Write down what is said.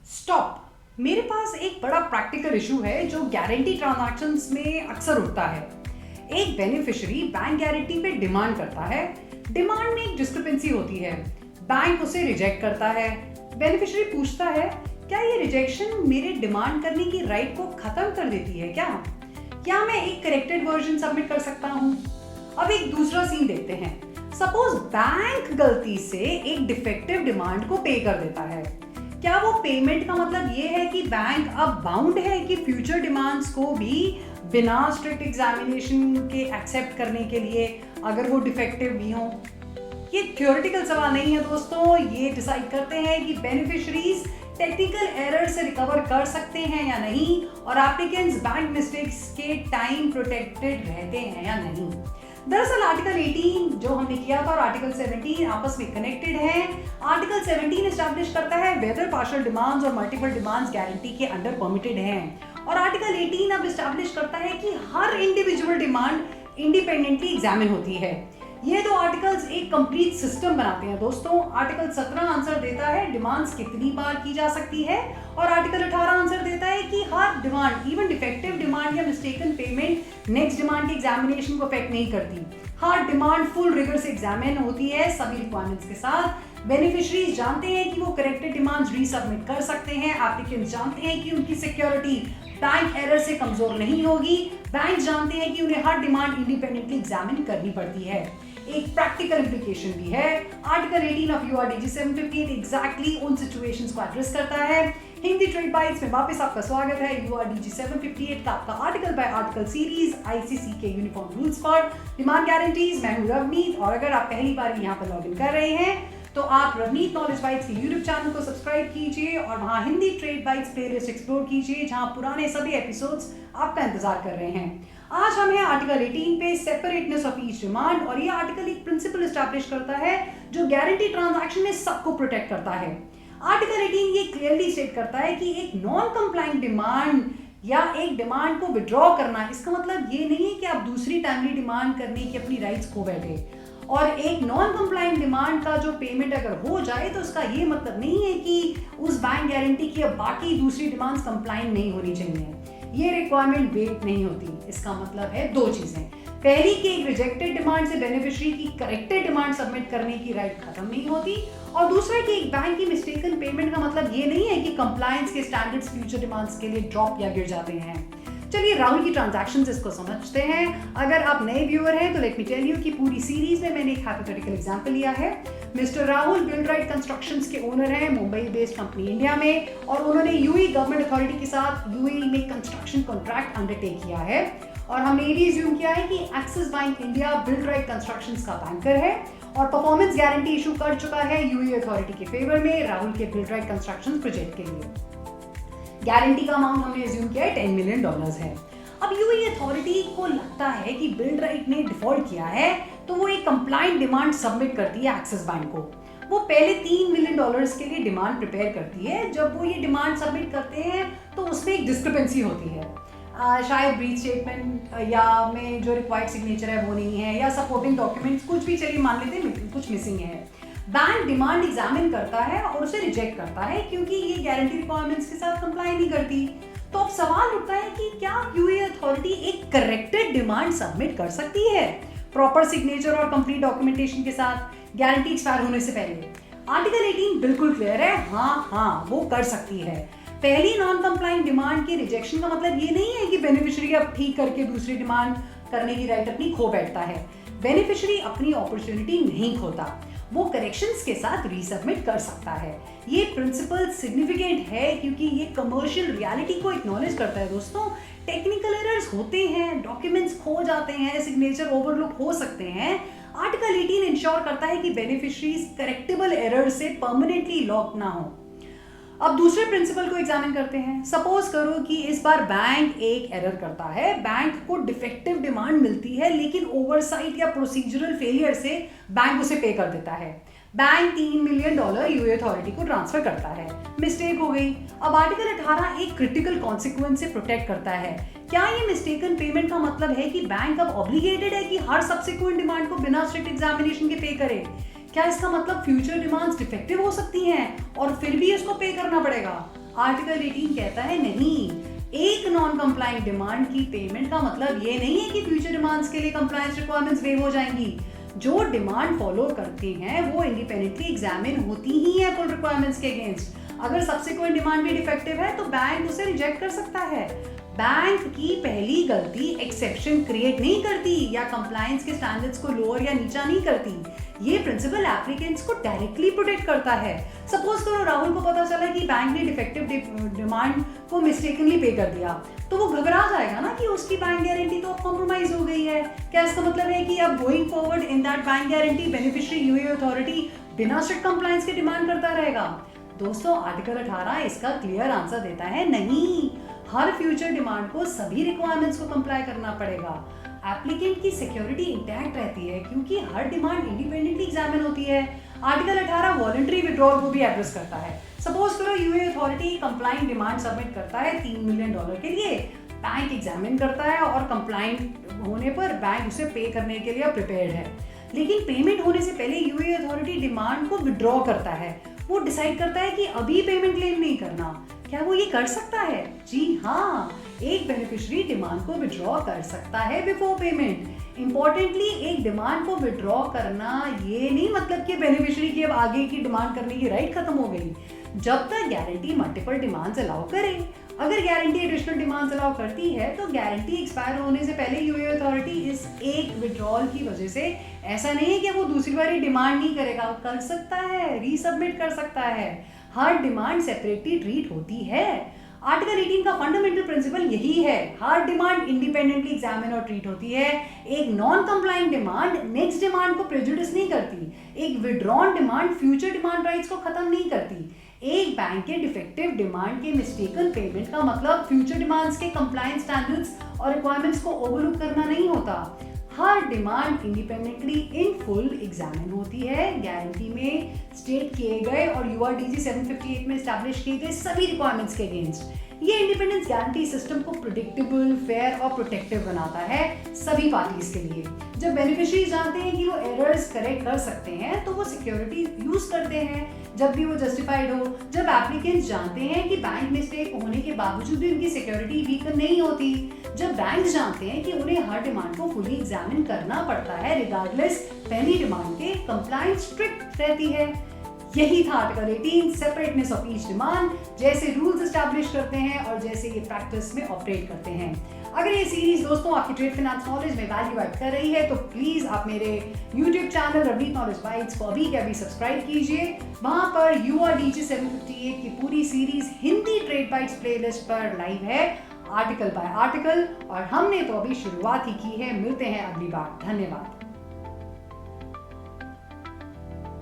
Stop. मेरे पास एक बड़ा प्रैक्टिकल इशू है जो गारंटी ट्रांजैक्शंस में अक्सर उठता है। एक बेनिफिशियरी बैंक गारंटी पे डिमांड करता है। डिमांड में एक डिस्क्रिपेंसी होती है। बैंक उसे रिजेक्ट करता है। बेनिफिशियरी पूछता है, क्या ये रिजेक्शन मेरे डिमांड करने की राइट को खत्म कर देती है क्या मैं एक करेक्टेड वर्जन सबमिट कर सकता हूँ? अब एक दूसरा सीन देखते हैं। सपोज बैंक गलती से एक डिफेक्टिव डिमांड को पे कर देता है। क्या वो पेमेंट का मतलब ये है कि बैंक अब बाउंड है कि फ्यूचर डिमांड्स को भी बिना स्ट्रिक्ट एग्जामिनेशन के एक्सेप्ट करने के लिए, अगर वो डिफेक्टिव भी हो? ये थ्योरेटिकल सवाल नहीं है दोस्तों, ये डिसाइड करते हैं कि बेनिफिशरीज टेक्निकल एरर से रिकवर कर सकते हैं या नहीं, और एप्लीकेंट्स बैंक मिस्टेक्स के टाइम प्रोटेक्टेड रहते हैं या नहीं। दरअसल आर्टिकल 18 जो हमने किया था और आर्टिकल 17 आपस में कनेक्टेड है। आर्टिकल 17 एस्टैब्लिश करता है वेदर पार्शियल डिमांड्स और मल्टीपल डिमांड्स गारंटी के अंडर परमिटेड हैं, और आर्टिकल 18 अब एस्टैब्लिश करता है कि हर इंडिविजुअल डिमांड इंडिपेंडेंटली एग्जामिन होती है। ये दो आर्टिकल्स एक कंप्लीट सिस्टम बनाते हैं दोस्तों। आर्टिकल 17 आंसर देता है डिमांड्स कितनी बार की जा सकती है, और आर्टिकल 18 आंसर देता है कि हर डिमांड, इवन डिफेक्टिव डिमांड या मिस्टेकन पेमेंट, नेक्स्ट डिमांड के एग्जामिनेशन को अफेक्ट नहीं करती। हर डिमांड फुल रिगर से एग्जामिन होती है सभी रिक्वायरमेंट्स के साथ। बेनिफिशरीज जानते हैं कि वो करेक्टेड डिमांड्स रीसबमिट कर सकते हैं। एप्लीकेंट्स जानते हैं कि उनकी सिक्योरिटी बैंक एरर से कमजोर नहीं होगी। बैंक जानते हैं कि उन्हें हर डिमांड इंडिपेंडेंटली एग्जामिन करनी पड़ती है। एक प्रैक्टिकल इम्प्लीकेशन भी है। आर्टिकल 18 ऑफ यूआरडीजी 758 एग्जैक्टली उन सिचुएशंस को एड्रेस करता है। हिंदी ट्रेड बाइट्स में वापस आपका स्वागत है। यूआरडीजी 758 का आपका article by article series ICC के uniform rules for demand guarantees. मैं हूं रवनीत, और अगर आप पहली बार यहाँ पर लॉगिन कर रहे हैं तो आप रवनीत नॉलेज बाइट्स के यूट्यूब चैनल को सब्सक्राइब कीजिए और वहाँ Hindi trade bytes playlist explore कीजिए, जहाँ पुराने सभी एपिसोड्स आपका इंतजार कर रहे हैं। आज हम हैं आर्टिकल 18 पे, सेपरेटनेस ऑफ ईच डिमांड, और ये आर्टिकल एक प्रिंसिपल एस्टैब्लिश करता है जो गारंटी ट्रांजैक्शन में सबको प्रोटेक्ट करता है। आर्टिकल 18 ये क्लियरली स्टेट करता है कि एक नॉन कंप्लाइंट डिमांड या एक डिमांड को विड्रॉ करना, इसका मतलब ये नहीं है कि आप दूसरी टाइमली डिमांड करने की अपनी राइट्स खो बैठे। और एक नॉन कंप्लाइंट डिमांड का जो पेमेंट अगर हो जाए तो उसका ये मतलब नहीं है कि उस बैंक गारंटी की अब बाकी दूसरी डिमांड्स कंप्लाइंट नहीं होनी चाहिए। ये रिक्वायरमेंट वेट नहीं होती। इसका मतलब है दो चीजें। पहली कि एक रिजेक्टेड डिमांड से बेनिफिशियरी की करेक्टेड डिमांड सबमिट करने की राइट खत्म नहीं होती, और दूसरा कि एक बैंक की मिस्टेकन पेमेंट का मतलब ये नहीं है कि कंप्लायंस के स्टैंडर्ड्स फ्यूचर डिमांड्स के लिए ड्रॉप या गिर जाते हैं। चलिए राहुल की ट्रांजैक्शंस इसको समझते हैं। अगर आप नए व्यूअर हैं तो लेट मी टेल यू कि पूरी सीरीज में मैंने एक हाइपोथेटिकल एग्जांपल लिया है। मिस्टर राहुल बिल्डराइट कंस्ट्रक्शंस के ओनर हैं, मुंबई बेस्ड कंपनी इंडिया में, और उन्होंने यूएई गवर्नमेंट अथॉरिटी के साथ यूएई में कंस्ट्रक्शन कॉन्ट्रैक्ट अंडरटेक किया है, और हमने ये भी अज्यूम किया है कि एक्सिस बैंक इंडिया बिल्डराइट कंस्ट्रक्शंस का बैंकर है और परफॉर्मेंस गारंटी इशू कर चुका है यूएई अथॉरिटी के फेवर में राहुल के बिल्डराइट कंस्ट्रक्शन प्रोजेक्ट के लिए। गारंटी का अमाउंट हमने अज्यूम किया है $10 मिलियन है। अब यूएई अथॉरिटी को लगता है कि बिल्डराइट ने डिफॉल्ट किया है, तो वो एक कंप्लाइंट डिमांड सबमिट करती है एक्सिस बैंक को। वो पहले $3 मिलियन के लिए डिमांड प्रिपेयर करती है। जब वो ये डिमांड सबमिट करते हैं तो उसमें एक डिस्क्रिपेंसी होती है। शायद ब्रीच स्टेटमेंट या में जो रिक्वायर्ड सिग्नेचर है वो नहीं है, या सपोर्टिंग डॉक्यूमेंट्स कुछ भी, चलिए मान लेते हैं कुछ मिसिंग है। बैंक डिमांड एग्जामिन करता है और उसे रिजेक्ट करता है क्योंकि ये गारंटी रिक्वायरमेंट्स के साथ कंप्लाई नहीं करती। तो अब सवाल उठता है कि क्या यूएई अथॉरिटी एक करेक्टेड डिमांड सबमिट कर सकती है प्रॉपर सिग्नेचर और कंप्लीट डॉक्यूमेंटेशन के साथ गारंटी एक्सपायर होने से पहले? आर्टिकल 18 बिल्कुल क्लियर है, हाँ वो कर सकती है। पहली नॉन कंप्लाइंट डिमांड के रिजेक्शन का मतलब ये नहीं है कि बेनिफिशियरी अब ठीक करके दूसरी डिमांड करने की राइट अपनी खो बैठता है। बेनिफिशियरी अपनी अपॉर्चुनिटी नहीं खोता, वो करेक्शंस के साथ रीसबमिट कर सकता है। ये प्रिंसिपल सिग्निफिकेंट है क्योंकि ये कमर्शियल रियलिटी को एक्नॉलेज करता है दोस्तों। टेक्निकल एरर्स होते हैं, डॉक्यूमेंट्स खो जाते हैं, सिग्नेचर ओवरलुक हो सकते हैं। आर्टिकल 18 इंश्योर करता है कि बेनिफिशरीज करेक्टेबल एरर से परमानेंटली लॉक ना हो। अब दूसरे प्रिंसिपल को एग्जामिन करते हैं। सपोज करो कि इस बार बैंक एक एरर करता है, बैंक को डिफेक्टिव डिमांड मिलती है, लेकिन ओवरसाइट या प्रोसीजरल फेलियर से बैंक उसे पे कर देता है। बैंक $3 मिलियन यूएई अथॉरिटी को ट्रांसफर करता है, मिस्टेक हो गई। अब आर्टिकल 18 एक क्रिटिकल कॉन्सिक्वेंस से प्रोटेक्ट करता है। क्या ये मिस्टेकन पेमेंट का मतलब है कि बैंक अब ऑब्लिगेटेड है कि हर सब्सिक्वेंट डिमांड को बिना स्ट्रिक्ट एग्जामिनेशन के पे करे? क्या इसका मतलब फ्यूचर डिमांड्स डिफेक्टिव हो सकती हैं और फिर भी इसको पे करना पड़ेगा? आर्टिकल 18 कहता है नहीं, एक नॉन कंप्लाइंट डिमांड की पेमेंट का मतलब ये नहीं है कि फ्यूचर डिमांड्स के लिए कंप्लायंस रिक्वायरमेंट्स वेव हो जाएंगी। जो डिमांड फॉलो करते हैं वो इंडिपेंडेंटली एग्जामिन होती ही है फुल रिक्वायरमेंट्स के अगेंस्ट। अगर सबसेक्वेंट डिमांड भी डिफेक्टिव है तो बैंक उसे रिजेक्ट कर सकता है। बैंक की पहली गलती एक्सेप्शन क्रिएट नहीं करती या कंप्लायंस के स्टैंडर्ड्स को लोअर या नीचा नहीं करती। ये प्रिंसिपल एप्लीकेंट्स को डायरेक्टली प्रोटेक्ट करता है। सपोज करो राहुल को पता चला कि बैंक ने डिफेक्टिव डिमांड को मिस्टेकनली पे कर दिया, तो वो घबरा जाएगा ना कि उसकी बैंक गारंटी तो अब कॉम्प्रोमाइज हो गई है। क्या इसका मतलब है कि अब going forward in that bank guarantee beneficiary UA authority बिना स्ट्रिक्ट कंप्लायंस के डिमांड करता रहेगा? दोस्तों, आर्टिकल 18 इसका क्लियर आंसर देता है नहीं, हर फ्यूचर डिमांड को सभी रिक्वायरमेंट्स को कंप्लाई करना पड़ेगा। एप्लीकेंट की सिक्योरिटी इंटैक्ट रहती है क्योंकि हर डिमांड इंडिपेंडेंटली एग्जामिन होती है। आर्टिकल 18 वॉलंटरी विड्रॉल को भी एड्रेस करता है। सपोज करो UA authority compliant demand submit करता है $3 मिलियन के लिए, बैंक एग्जामिन करता है और कंप्लाइंट होने पर बैंक उसे पे करने के लिए प्रिपेयर्ड है। लेकिन पेमेंट होने से पहले यूए अथॉरिटी डिमांड को विड्रॉ करता है। वो डिसाइड करता है कि अभी पेमेंट क्लेम नहीं करना। क्या वो ये कर सकता है? जी हाँ, एक बेनिफिशियरी डिमांड को विड्रॉ कर सकता है बिफोर पेमेंट। इंपॉर्टेंटली, एक डिमांड को विड्रॉ करना ये नहीं मतलब कि बेनिफिशियरी की अब आगे की डिमांड करने की राइट खत्म हो गई, जब तक गारंटी मल्टीपल डिमांड्स अलाउ करे। अगर गारंटी एडिशनल डिमांड्स अलाउ करती है तो गारंटी एक्सपायर होने से पहले यूए अथॉरिटी इस एक विड्रॉल की वजह से ऐसा नहीं है कि वो दूसरी बार डिमांड नहीं करेगा, कर सकता है, रीसबमिट कर सकता है। हर डिमांड सेपरेटली ट्रीट होती है। आर्टिकल 18 का फंडामेंटल प्रिंसिपल यही है, हर डिमांड इंडिपेंडेंटली एग्जामिन और ट्रीट होती है। एक non compliant demand next demand को प्रेजुडिस नहीं करती। एक withdrawn demand future demand rights को खत्म नहीं करती। एक बैंक के डिफेक्टिव डिमांड के मिस्टेकन पेमेंट का मतलब फ्यूचर डिमांड्स के कंप्लायंस स्टैंडर्ड्स और रिक्वायरमेंट्स को ओवरलुक करना नहीं होता। हर demand independently in full examine होती है, गारंटी में स्टेट किए गए और यूआरडीजी 758 में एस्टैब्लिश किए गए सभी रिक्वायरमेंट्स के अगेंस्ट। ये इंडिपेंडेंस गारंटी सिस्टम को प्रेडिक्टेबल, फेयर और प्रोटेक्टिव बनाता है सभी पार्टीज के लिए। जब बेनिफिशियरीज जानते हैं कि वो एरर्स करेक्ट कर सकते हैं तो वो सिक्योरिटी यूज करते हैं जब भी वो जस्टिफाइड हो। जब एप्लीकेंट्स जानते हैं कि बैंक मिस्टेक होने के बावजूद भी उनकी सिक्योरिटी वीकन नहीं होती। जब बैंक जानते हैं कि उन्हें हर डिमांड को फुली एग्जामिन करना पड़ता है रिगार्डलेस पहली डिमांड के, कंप्लायंस स्ट्रिक्ट रहती है। यही था article 18, separateness of each demand, जैसे रूल्स एस्टैब्लिश करते हैं और जैसे ये प्रैक्टिस में ऑपरेट करते हैं। अगर ये सीरीज दोस्तों आपकी ट्रेड फाइनेंस नॉलेज में वैल्यू ऐड कर रही है तो प्लीज आप मेरे YouTube channel Ravneet knowledge bytes को अभी के अभी सब्सक्राइब कीजिए। वहां पर यूआरडीजी 758 की पूरी series Hindi trade bytes playlist पर लाइव है, आर्टिकल बाय आर्टिकल, और हमने तो अभी शुरुआत ही की है। मिलते हैं अगली बार, धन्यवाद।